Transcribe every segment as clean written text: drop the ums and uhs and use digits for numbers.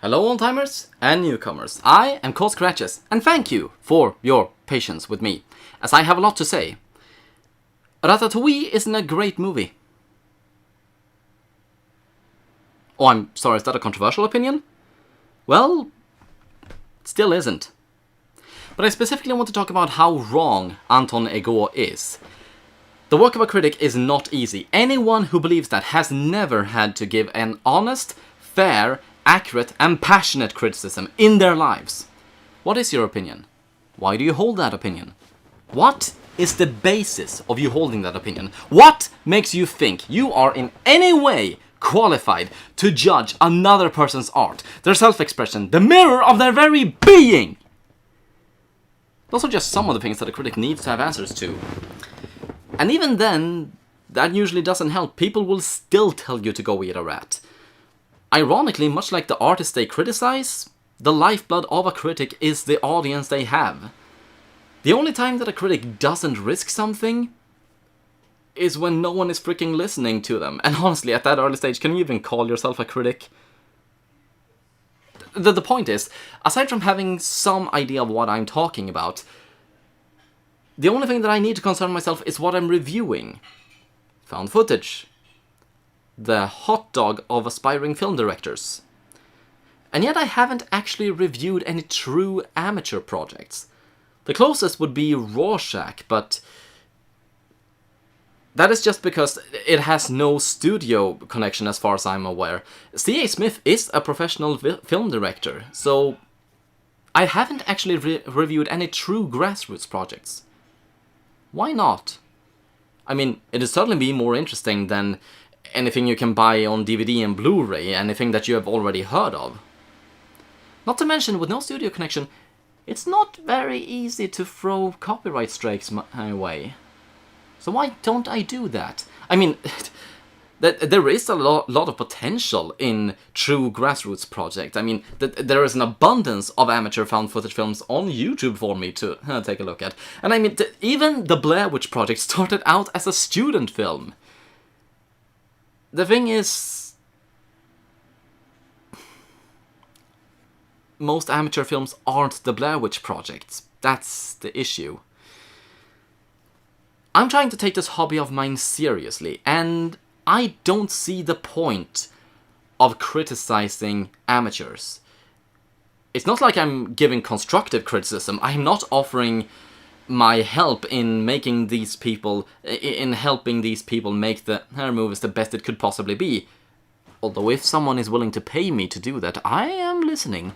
Hello old-timers and newcomers, I am Cole Scratches, and thank you for your patience with me, as I have a lot to say. Ratatouille isn't a great movie. Oh, I'm sorry, is that a controversial opinion? Well, it still isn't. But I specifically want to talk about how wrong Anton Ego is. The work of a critic is not easy. Anyone who believes that has never had to give an honest, fair, accurate and passionate criticism in their lives. What is your opinion? Why do you hold that opinion? What is the basis of you holding that opinion? What makes you think you are in any way qualified to judge another person's art, their self-expression, the mirror of their very being? Those are just some of the things that a critic needs to have answers to. And even then, that usually doesn't help. People will still tell you to go eat a rat. Ironically, much like the artists they criticize, the lifeblood of a critic is the audience they have. The only time that a critic doesn't risk something is when no one is freaking listening to them. And honestly, at that early stage, can you even call yourself a critic? The point is, aside from having some idea of what I'm talking about, the only thing that I need to concern myself is what I'm reviewing. Found footage. The hot dog of aspiring film directors. And yet I haven't actually reviewed any true amateur projects. The closest would be Rorschach, but that is just because it has no studio connection as far as I'm aware. C.A. Smith is a professional film director, so I haven't actually reviewed any true grassroots projects. Why not? I mean, it'd certainly be more interesting than anything you can buy on DVD and Blu-ray, anything that you have already heard of. Not to mention, with no studio connection, it's not very easy to throw copyright strikes my way. So why don't I do that? I mean, there is a lot of potential in true grassroots projects. I mean, there is an abundance of amateur found footage films on YouTube for me to take a look at. And I mean, even the Blair Witch Project started out as a student film. The thing is, most amateur films aren't the Blair Witch Project. That's the issue. I'm trying to take this hobby of mine seriously, and I don't see the point of criticizing amateurs. It's not like I'm giving constructive criticism. I'm not offering my help in making these people, in helping these people make their movies the best it could possibly be. Although if someone is willing to pay me to do that, I am listening.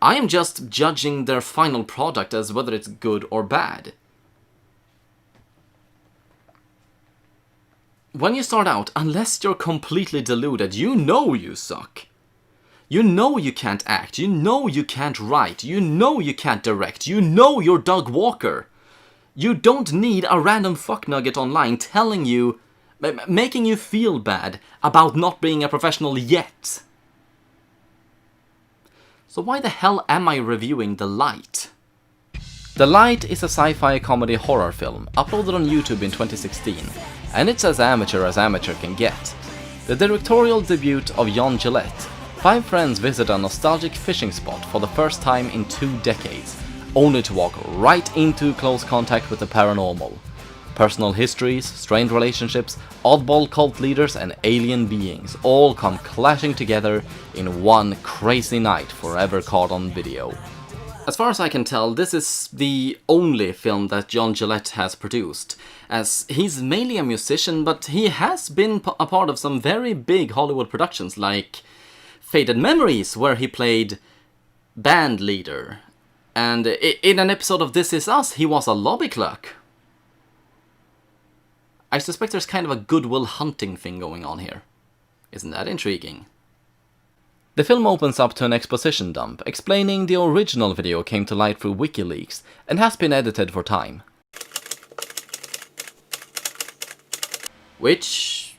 I am just judging their final product as whether it's good or bad. When you start out, unless you're completely deluded, you know you suck. You know you can't act, you know you can't write, you know you can't direct, you know you're Doug Walker. You don't need a random fucknugget online telling you, making you feel bad about not being a professional yet. So why the hell am I reviewing The Light? The Light is a sci-fi comedy horror film, uploaded on YouTube in 2016, and it's as amateur can get. The directorial debut of Jon Gillette. 5 friends visit a nostalgic fishing spot for the first time in 2 decades, only to walk right into close contact with the paranormal. Personal histories, strained relationships, oddball cult leaders and alien beings all come clashing together in one crazy night forever caught on video. As far as I can tell, this is the only film that Jon Gillette has produced, as he's mainly a musician, but he has been a part of some very big Hollywood productions like Faded Memories, where he played band leader, and in an episode of This Is Us, he was a lobby clerk. I suspect there's kind of a Good Will Hunting thing going on here. Isn't that intriguing? The film opens up to an exposition dump, explaining the original video came to light through WikiLeaks and has been edited for time. Which,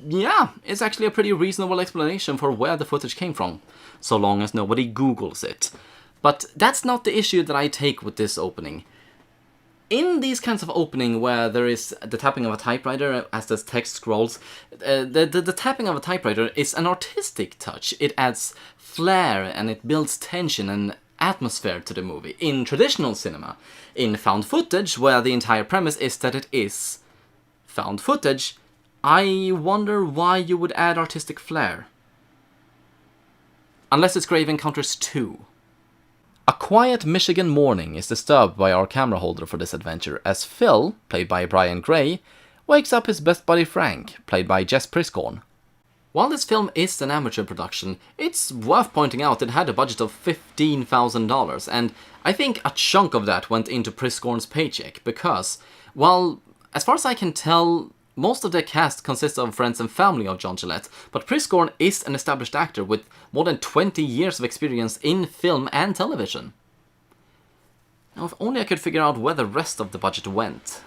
yeah, is actually a pretty reasonable explanation for where the footage came from, so long as nobody Googles it. But that's not the issue that I take with this opening. in these kinds of opening where there is the tapping of a typewriter as the text scrolls, the tapping of a typewriter is an artistic touch. It adds flair and it builds tension and atmosphere to the movie. In traditional cinema, in found footage, where the entire premise is that it is found footage, I wonder why you would add artistic flair. Unless it's Grave Encounters 2. A quiet Michigan morning is disturbed by our camera holder for this adventure, as Phil, played by Brian Gray, wakes up his best buddy Frank, played by Jess Priscorn. While this film is an amateur production, it's worth pointing out it had a budget of $15,000, and I think a chunk of that went into Priscorn's paycheck, because, well, as far as I can tell, most of the cast consists of friends and family of John Gillette, but Priscorn is an established actor with more than 20 years of experience in film and television. Now, if only I could figure out where the rest of the budget went.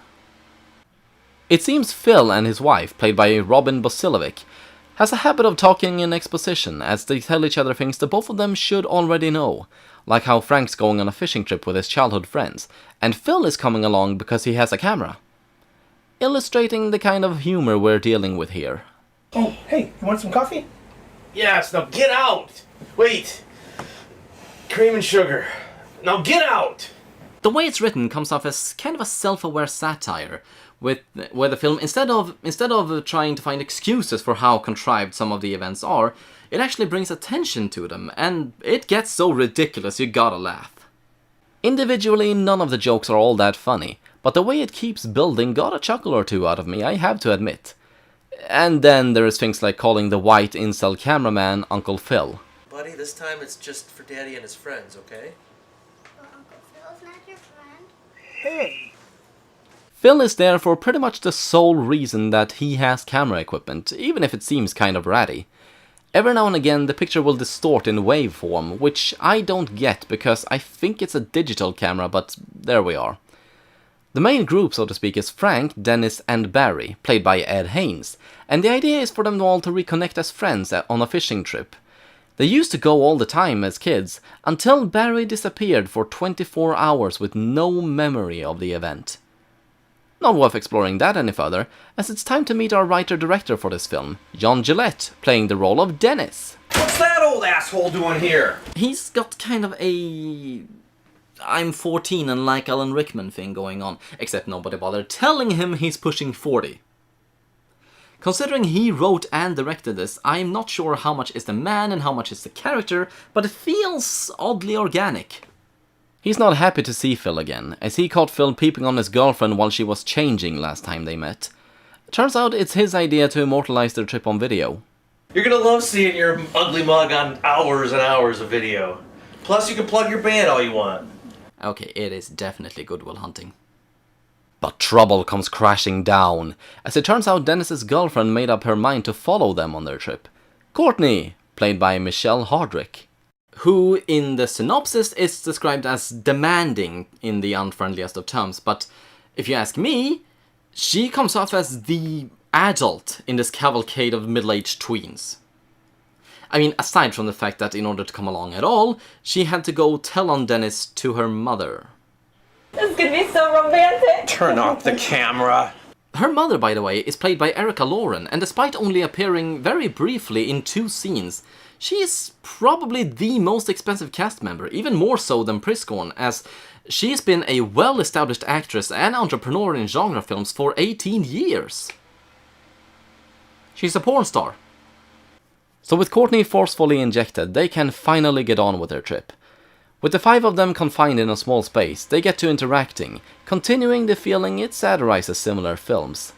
It seems Phil and his wife, played by Robin Bosilovic, has a habit of talking in exposition, as they tell each other things that both of them should already know, like how Frank's going on a fishing trip with his childhood friends, and Phil is coming along because he has a camera. Illustrating the kind of humor we're dealing with here. Oh, hey, you want some coffee? Yes, now get out! Wait! Cream and sugar. Now get out! The way it's written comes off as kind of a self-aware satire, where the film, instead of trying to find excuses for how contrived some of the events are, it actually brings attention to them, and it gets so ridiculous you gotta laugh. Individually, none of the jokes are all that funny, but the way it keeps building got a chuckle or two out of me, I have to admit. And then there's things like calling the white incel cameraman Uncle Phil. Buddy, this time it's just for Daddy and his friends, okay? Well, Uncle Phil's not your friend. Hey. Phil is there for pretty much the sole reason that he has camera equipment, even if it seems kind of ratty. Every now and again the picture will distort in waveform, which I don't get because I think it's a digital camera, but there we are. The main group, so to speak, is Frank, Dennis and Barry, played by Ed Haynes, and the idea is for them all to reconnect as friends on a fishing trip. They used to go all the time as kids, until Barry disappeared for 24 hours with no memory of the event. Not worth exploring that any further, as it's time to meet our writer-director for this film, John Gillette, playing the role of Dennis. What's that old asshole doing here? He's got kind of a I'm 14 and like Alan Rickman thing going on, except nobody bothered telling him he's pushing 40. Considering he wrote and directed this, I'm not sure how much is the man and how much is the character, but it feels oddly organic. He's not happy to see Phil again, as he caught Phil peeping on his girlfriend while she was changing last time they met. Turns out it's his idea to immortalize their trip on video. You're gonna love seeing your ugly mug on hours and hours of video. Plus, you can plug your band all you want. Okay, it is definitely Good Will Hunting. But trouble comes crashing down, as it turns out Dennis's girlfriend made up her mind to follow them on their trip. Courtney, played by Michelle Hardrick, who in the synopsis is described as demanding in the unfriendliest of terms, but if you ask me, she comes off as the adult in this cavalcade of middle-aged tweens. I mean, aside from the fact that in order to come along at all, she had to go tell on Dennis to her mother. This is gonna be so romantic! Turn off the camera. Her mother, by the way, is played by Erica Lauren, and despite only appearing very briefly in 2 scenes, she is probably the most expensive cast member, even more so than Priscorn, as she's been a well-established actress and entrepreneur in genre films for 18 years. She's a porn star. So with Courtney forcefully injected, they can finally get on with their trip. With the 5 of them confined in a small space, they get to interacting, continuing the feeling it satirizes similar films.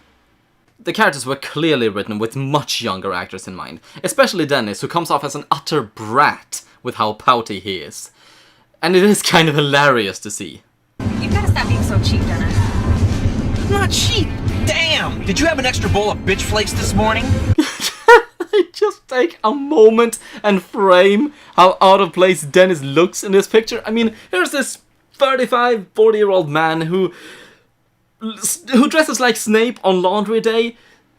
The characters were clearly written with much younger actors in mind, especially Dennis, who comes off as an utter brat with how pouty he is. And it is kind of hilarious to see. You've gotta stop being so cheap, Dennis. I'm not cheap. Damn! Did you have an extra bowl of bitch flakes this morning? Just take a moment and frame how out of place Dennis looks in this picture. I mean, here's this 35, 40-year-old man who dresses like Snape on laundry day,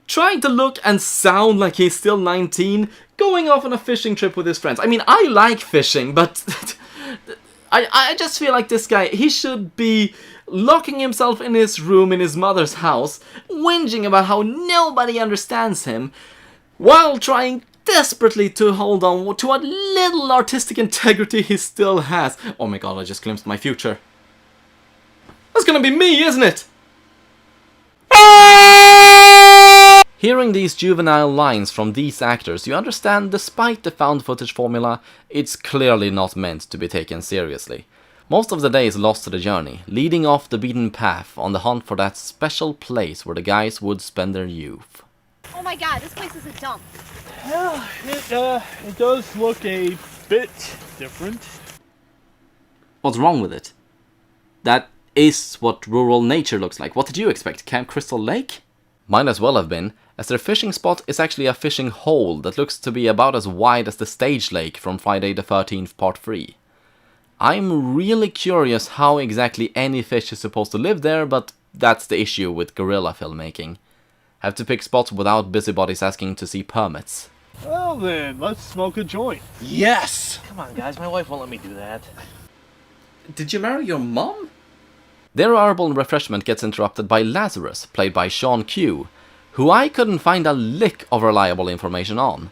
trying to look and sound like he's still 19, going off on a fishing trip with his friends. I mean, I like fishing, but I just feel like this guy, he should be locking himself in his room in his mother's house, whinging about how nobody understands him, while trying desperately to hold on to what little artistic integrity he still has. Oh my god, I just glimpsed my future. That's gonna be me, isn't it? Hearing these juvenile lines from these actors, you understand, despite the found footage formula, it's clearly not meant to be taken seriously. Most of the day is lost to the journey, leading off the beaten path on the hunt for that special place where the guys would spend their youth. Oh my god, this place is a dump. Well, it does look a bit different. What's wrong with it? That is what rural nature looks like. What did you expect? Camp Crystal Lake? Might as well have been, as their fishing spot is actually a fishing hole that looks to be about as wide as the stage lake from Friday the 13th Part 3. I'm really curious how exactly any fish is supposed to live there, but that's the issue with guerrilla filmmaking. Have to pick spots without busybodies asking to see permits. Well then, let's smoke a joint. Yes! Come on, guys, my wife won't let me do that. Did you marry your mom? Their herbal refreshment gets interrupted by Lazarus, played by Sean Q, who I couldn't find a lick of reliable information on.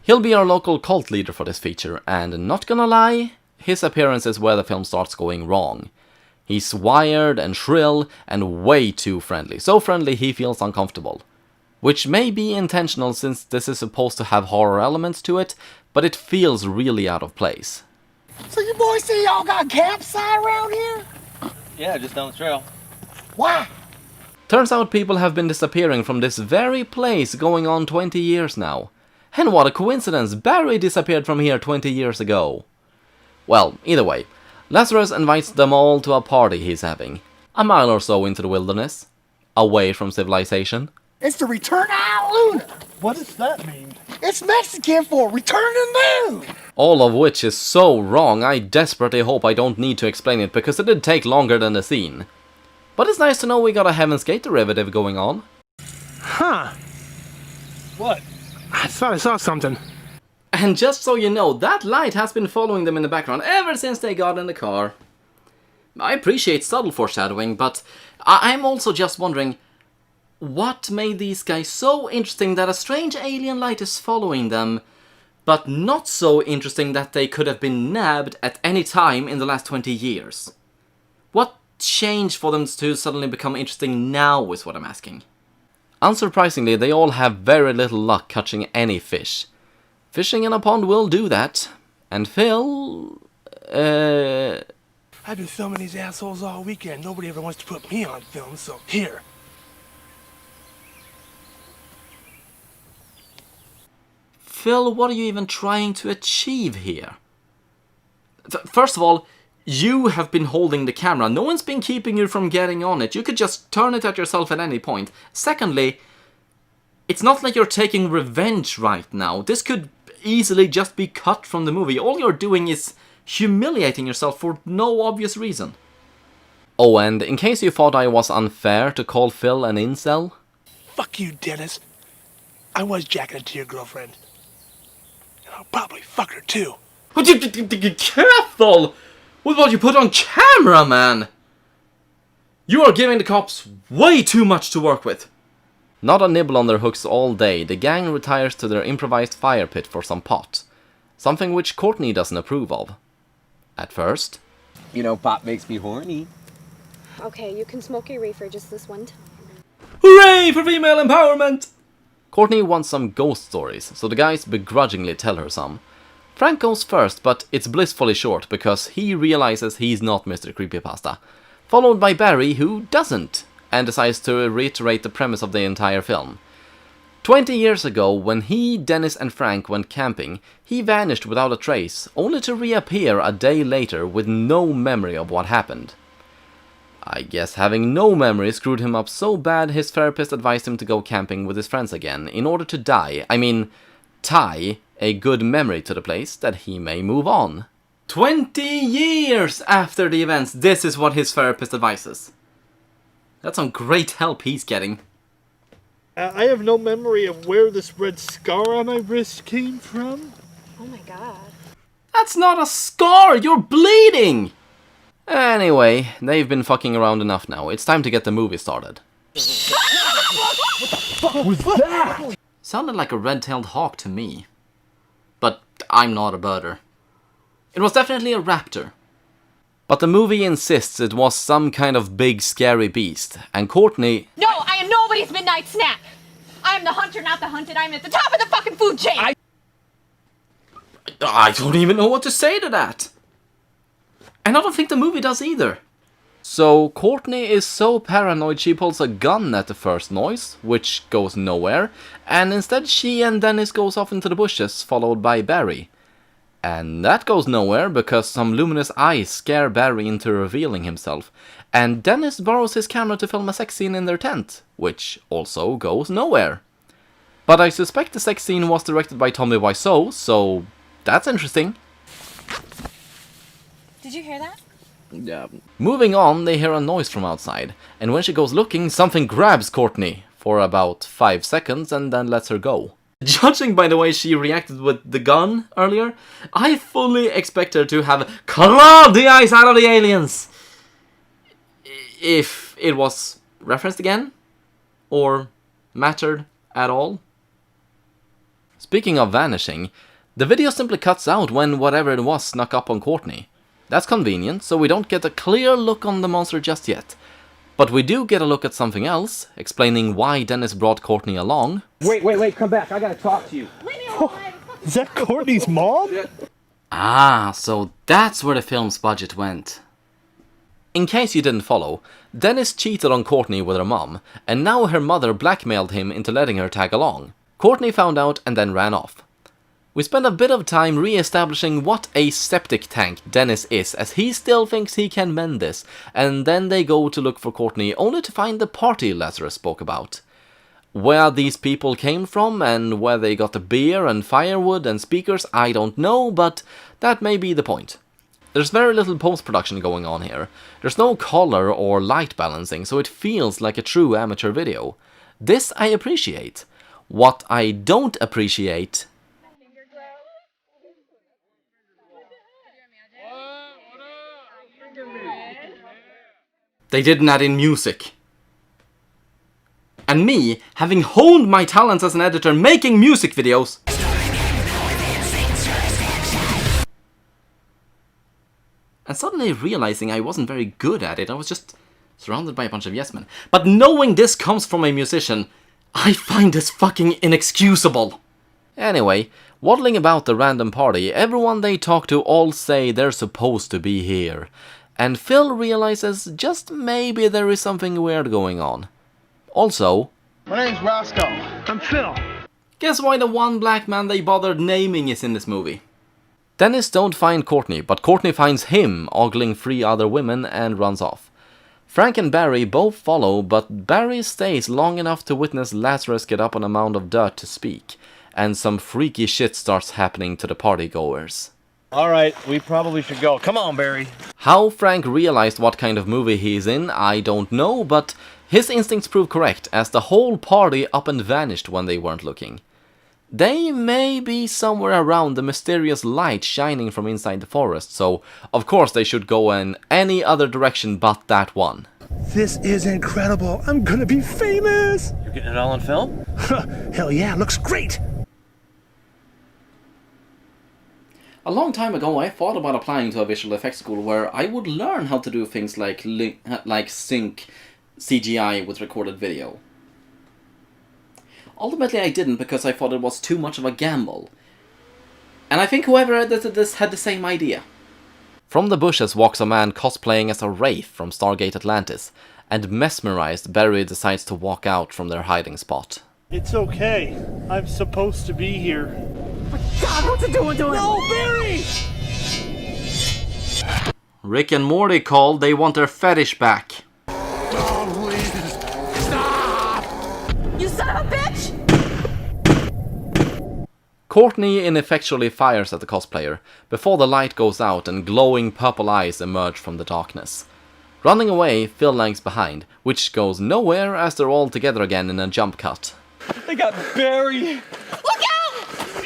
He'll be our local cult leader for this feature, and not gonna lie, his appearance is where the film starts going wrong. He's wired and shrill and way too friendly, so friendly he feels uncomfortable. Which may be intentional since this is supposed to have horror elements to it, but it feels really out of place. So you boys say y'all got campsite around here? Yeah, just down the trail. Why? Turns out people have been disappearing from this very place going on 20 years now. And what a coincidence, Barry disappeared from here 20 years ago. Well, either way, Lazarus invites them all to a party he's having, a mile or so into the wilderness, away from civilization. It's the return to Al Luna. What does that mean? It's Mexican for return to the moon. All of which is so wrong, I desperately hope I don't need to explain it because it did take longer than the scene. But it's nice to know we got a Heaven's Gate derivative going on. Huh. What? I thought I saw something. And just so you know, that light has been following them in the background ever since they got in the car. I appreciate subtle foreshadowing, but I'm also just wondering, what made these guys so interesting that a strange alien light is following them, but not so interesting that they could have been nabbed at any time in the last 20 years? What changed for them to suddenly become interesting now is what I'm asking. Unsurprisingly, they all have very little luck catching any fish. Fishing in a pond will do that. And Phil... I've been filming these assholes all weekend. Nobody ever wants to put me on film, so here. Phil, what are you even trying to achieve here? First of all, you have been holding the camera. No one's been keeping you from getting on it. You could just turn it at yourself at any point. Secondly, it's not like you're taking revenge right now. This could easily just be cut from the movie. All you're doing is humiliating yourself for no obvious reason. Oh, and in case you thought I was unfair to call Phil an incel... Fuck you, Dennis. I was jacking it to your girlfriend. And I'll probably fuck her too. Careful with what you put on camera, man! You are giving the cops way too much to work with. Not a nibble on their hooks all day, the gang retires to their improvised fire pit for some pot. Something which Courtney doesn't approve of. At first. You know, pot makes me horny. Okay, you can smoke your reefer just this one time. Hooray for female empowerment! Courtney wants some ghost stories, so the guys begrudgingly tell her some. Frank goes first, but it's blissfully short because he realizes he's not Mr. Creepypasta. Followed by Barry, who doesn't, and decides to reiterate the premise of the entire film. 20 years ago, when he, Dennis and Frank went camping, he vanished without a trace, only to reappear a day later with no memory of what happened. I guess having no memory screwed him up so bad his therapist advised him to go camping with his friends again, in order to tie a good memory to the place that he may move on. 20 years after the events, this is what his therapist advises. That's some great help he's getting. I have no memory of where this red scar on my wrist came from. Oh my god. That's not a scar, you're bleeding! Anyway, they've been fucking around enough now. It's time to get the movie started. Sounded like a red-tailed hawk to me. But I'm not a birder. It was definitely a raptor. But the movie insists it was some kind of big scary beast, and Courtney... No, I am nobody's midnight snack. I am the hunter, not the hunted. I am at the top of the fucking food chain. I don't even know what to say to that. And I don't think the movie does either. So Courtney is so paranoid she pulls a gun at the first noise, which goes nowhere, and instead she and Dennis goes off into the bushes, followed by Barry. And that goes nowhere because some luminous eyes scare Barry into revealing himself, and Dennis borrows his camera to film a sex scene in their tent, which also goes nowhere. But I suspect the sex scene was directed by Tommy Wiseau, so that's interesting. Did you hear that? Yeah. Moving on, they hear a noise from outside, and when she goes looking, something grabs Courtney for about 5 seconds and then lets her go. Judging by the way she reacted with the gun earlier, I fully expect her to have clawed the eyes out of the aliens! If it was referenced again, or mattered at all. Speaking of vanishing, the video simply cuts out when whatever it was snuck up on Courtney. That's convenient, so we don't get a clear look on the monster just yet. But we do get a look at something else, explaining why Dennis brought Courtney along. Wait, come back. I gotta talk to you. Is that Courtney's mom? Ah, so that's where the film's budget went. In case you didn't follow, Dennis cheated on Courtney with her mom, and now her mother blackmailed him into letting her tag along. Courtney found out and then ran off. We spend a bit of time re-establishing what a septic tank Dennis is, as he still thinks he can mend this, and then they go to look for Courtney only to find the party Lazarus spoke about. Where these people came from and where they got the beer and firewood and speakers, I don't know, but that may be the point. There's very little post-production going on here. There's no color or light balancing, so it feels like a true amateur video. This I appreciate. What I don't appreciate... They didn't add in music. And me, having honed my talents as an editor making music videos... And suddenly realizing I wasn't very good at it, I was just surrounded by a bunch of yes men. But knowing this comes from a musician, I find this fucking inexcusable. Anyway, waddling about the random party, everyone they talk to all say they're supposed to be here. And Phil realizes just maybe there is something weird going on. Also... My name's Roscoe. I'm Phil. Guess why the one black man they bothered naming is in this movie? Dennis don't find Courtney, but Courtney finds him ogling 3 other women and runs off. Frank and Barry both follow, but Barry stays long enough to witness Lazarus get up on a mound of dirt to speak, and some freaky shit starts happening to the partygoers. Alright, we probably should go. Come on, Barry. How Frank realized what kind of movie he's in, I don't know, but his instincts prove correct, as the whole party up and vanished when they weren't looking. They may be somewhere around the mysterious light shining from inside the forest, so of course they should go in any other direction but that one. This is incredible. I'm gonna be famous. You're getting it all on film? Hell yeah, looks great. A long time ago I thought about applying to a visual effects school where I would learn how to do things like sync CGI with recorded video. Ultimately I didn't because I thought it was too much of a gamble. And I think whoever edited this had the same idea. From the bushes walks a man cosplaying as a wraith from Stargate Atlantis, and mesmerized, Barry decides to walk out from their hiding spot. It's okay. I'm supposed to be here. God, what's it doing to him? No, Barry! Rick and Morty called, they want their fetish back. Oh, please. Stop! You son of a bitch! Courtney ineffectually fires at the cosplayer, before the light goes out and glowing purple eyes emerge from the darkness. Running away, Phil lags behind, which goes nowhere as they're all together again in a jump cut. They got Barry! Look out!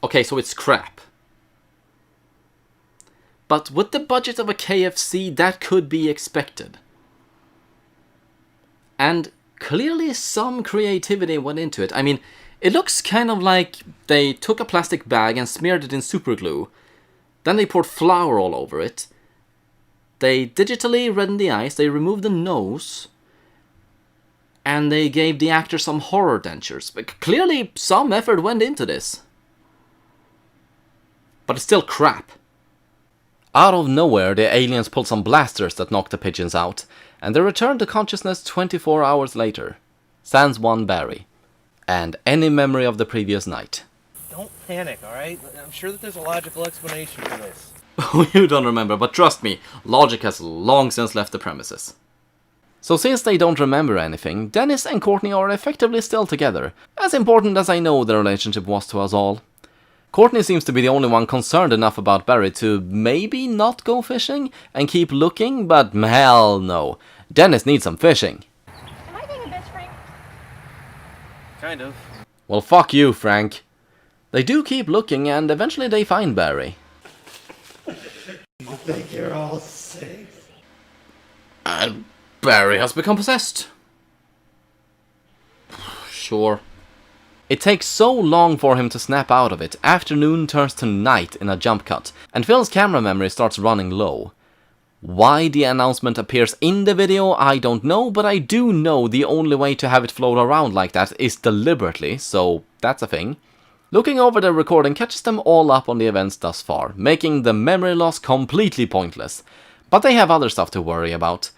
Okay, so it's crap. But with the budget of a KFC, that could be expected. And clearly some creativity went into it. I mean, it looks kind of like they took a plastic bag and smeared it in super glue. Then they poured flour all over it. They digitally reddened the eyes, they removed the nose, and they gave the actor some horror dentures. But clearly some effort went into this. But it's still crap. Out of nowhere, the aliens pulled some blasters that knocked the pigeons out, and they returned to consciousness 24 hours later. Sans one Barry. And any memory of the previous night. Don't panic, alright? I'm sure that there's a logical explanation for this. You don't remember, but trust me, logic has long since left the premises. So since they don't remember anything, Dennis and Courtney are effectively still together, as important as I know their relationship was to us all. Courtney seems to be the only one concerned enough about Barry to maybe not go fishing and keep looking, but hell no. Dennis needs some fishing. Am I being a bitch, Frank? Kind of. Well, fuck you, Frank. They do keep looking and eventually they find Barry. You think you're all safe? And Barry has become possessed. Sure. It takes so long for him to snap out of it, afternoon turns to night in a jump cut, and Phil's camera memory starts running low. Why the announcement appears in the video, I don't know, but I do know the only way to have it float around like that is deliberately, so that's a thing. Looking over the recording catches them all up on the events thus far, making the memory loss completely pointless. But they have other stuff to worry about.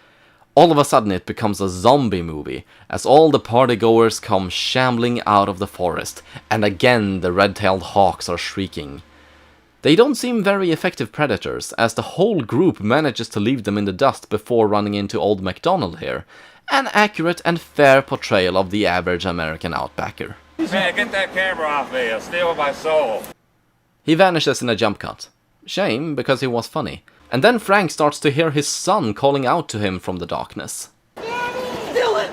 All of a sudden it becomes a zombie movie, as all the partygoers come shambling out of the forest, and again the red-tailed hawks are shrieking. They don't seem very effective predators, as the whole group manages to leave them in the dust before running into Old MacDonald here. An accurate and fair portrayal of the average American outbacker. Man, get that camera off me, you'll steal my soul. He vanishes in a jump cut. Shame, because he was funny. And then Frank starts to hear his son calling out to him from the darkness. Dylan!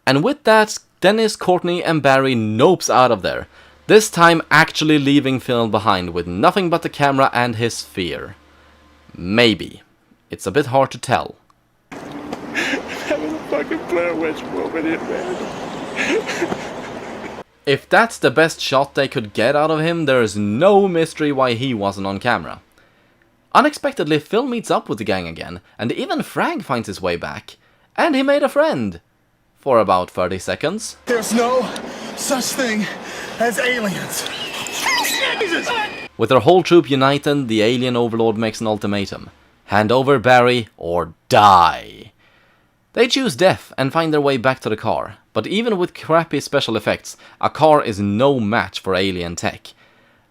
And with that, Dennis, Courtney and Barry nopes out of there. This time actually leaving Phil behind with nothing but the camera and his fear. Maybe. It's a bit hard to tell. Having a fucking Blair Witch moment in, man. If that's the best shot they could get out of him, there is no mystery why he wasn't on camera. Unexpectedly, Phil meets up with the gang again, and even Frank finds his way back. And he made a friend. For about 30 seconds. There's no such thing as aliens. With their whole troop united, the alien overlord makes an ultimatum. Hand over Barry or die. They choose death and find their way back to the car, but even with crappy special effects, a car is no match for alien tech.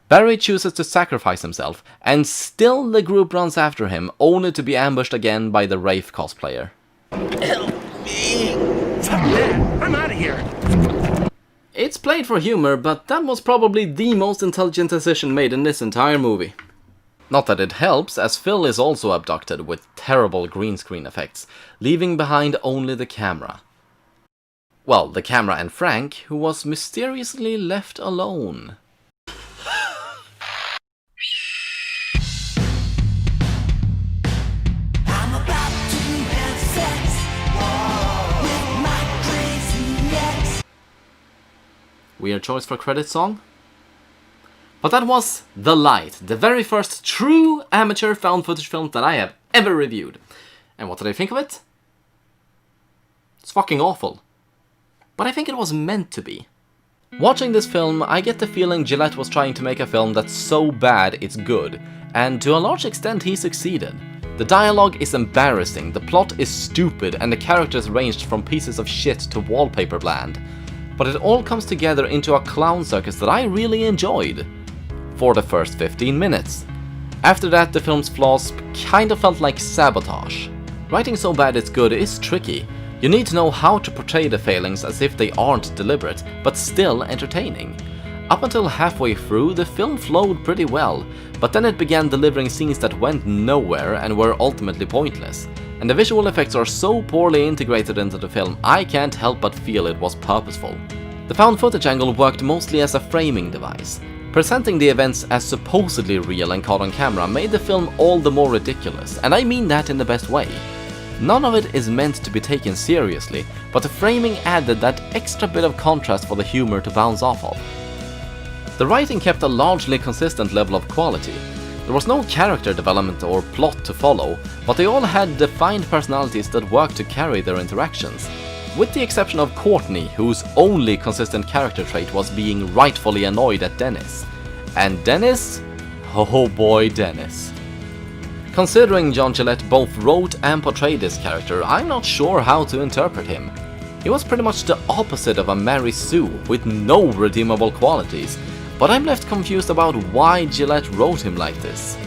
Barry chooses to sacrifice himself, and still the group runs after him, only to be ambushed again by the Wraith cosplayer. Help me! Fuck that! I'm out of here! It's played for humor, but that was probably the most intelligent decision made in this entire movie. Not that it helps, as Phil is also abducted with terrible green screen effects, leaving behind only the camera. Well, the camera and Frank, who was mysteriously left alone. Weird choice for credit song? But that was The Light, the very first true amateur found footage film that I have ever reviewed. And what did I think of it? It's fucking awful. But I think it was meant to be. Watching this film, I get the feeling Gillette was trying to make a film that's so bad it's good, and to a large extent he succeeded. The dialogue is embarrassing, the plot is stupid, and the characters ranged from pieces of shit to wallpaper bland. But it all comes together into a clown circus that I really enjoyed. For the first 15 minutes. After that, the film's flaws kind of felt like sabotage. Writing so bad it's good is tricky. You need to know how to portray the failings as if they aren't deliberate, but still entertaining. Up until halfway through, the film flowed pretty well, but then it began delivering scenes that went nowhere and were ultimately pointless. And the visual effects are so poorly integrated into the film, I can't help but feel it was purposeful. The found footage angle worked mostly as a framing device. Presenting the events as supposedly real and caught on camera made the film all the more ridiculous, and I mean that in the best way. None of it is meant to be taken seriously, but the framing added that extra bit of contrast for the humor to bounce off of. The writing kept a largely consistent level of quality. There was no character development or plot to follow, but they all had defined personalities that worked to carry their interactions. With the exception of Courtney, whose only consistent character trait was being rightfully annoyed at Dennis. And Dennis? Oh boy, Dennis. Considering John Gillette both wrote and portrayed this character, I'm not sure how to interpret him. He was pretty much the opposite of a Mary Sue, with no redeemable qualities, but I'm left confused about why Gillette wrote him like this.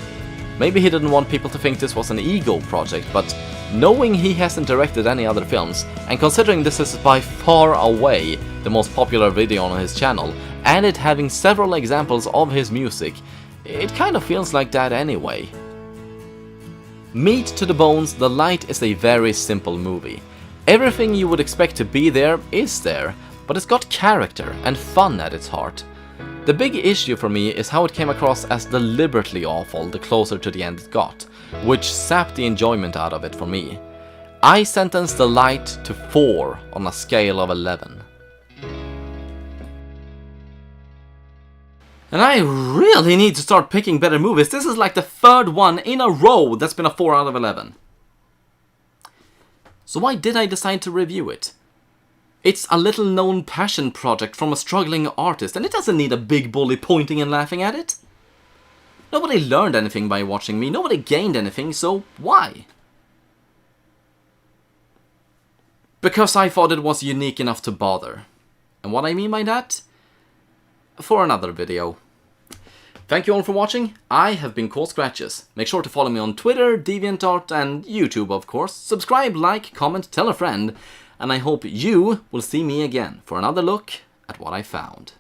Maybe he didn't want people to think this was an ego project, but knowing he hasn't directed any other films, and considering this is by far away the most popular video on his channel, and it having several examples of his music, it kind of feels like that anyway. Meat to the bones, The Light is a very simple movie. Everything you would expect to be there is there, but it's got character and fun at its heart. The big issue for me is how it came across as deliberately awful the closer to the end it got, which sapped the enjoyment out of it for me. I sentenced The Light to 4 on a scale of 11. And I really need to start picking better movies. This is like the third one in a row that's been a 4 out of 11. So why did I decide to review it? It's a little known passion project from a struggling artist, and it doesn't need a big bully pointing and laughing at it. Nobody learned anything by watching me, nobody gained anything, so why? Because I thought it was unique enough to bother. And what I mean by that? For another video. Thank you all for watching. I have been Cool Scratches. Make sure to follow me on Twitter, DeviantArt, and YouTube of course. Subscribe, like, comment, tell a friend. And I hope you will see me again for another look at what I found.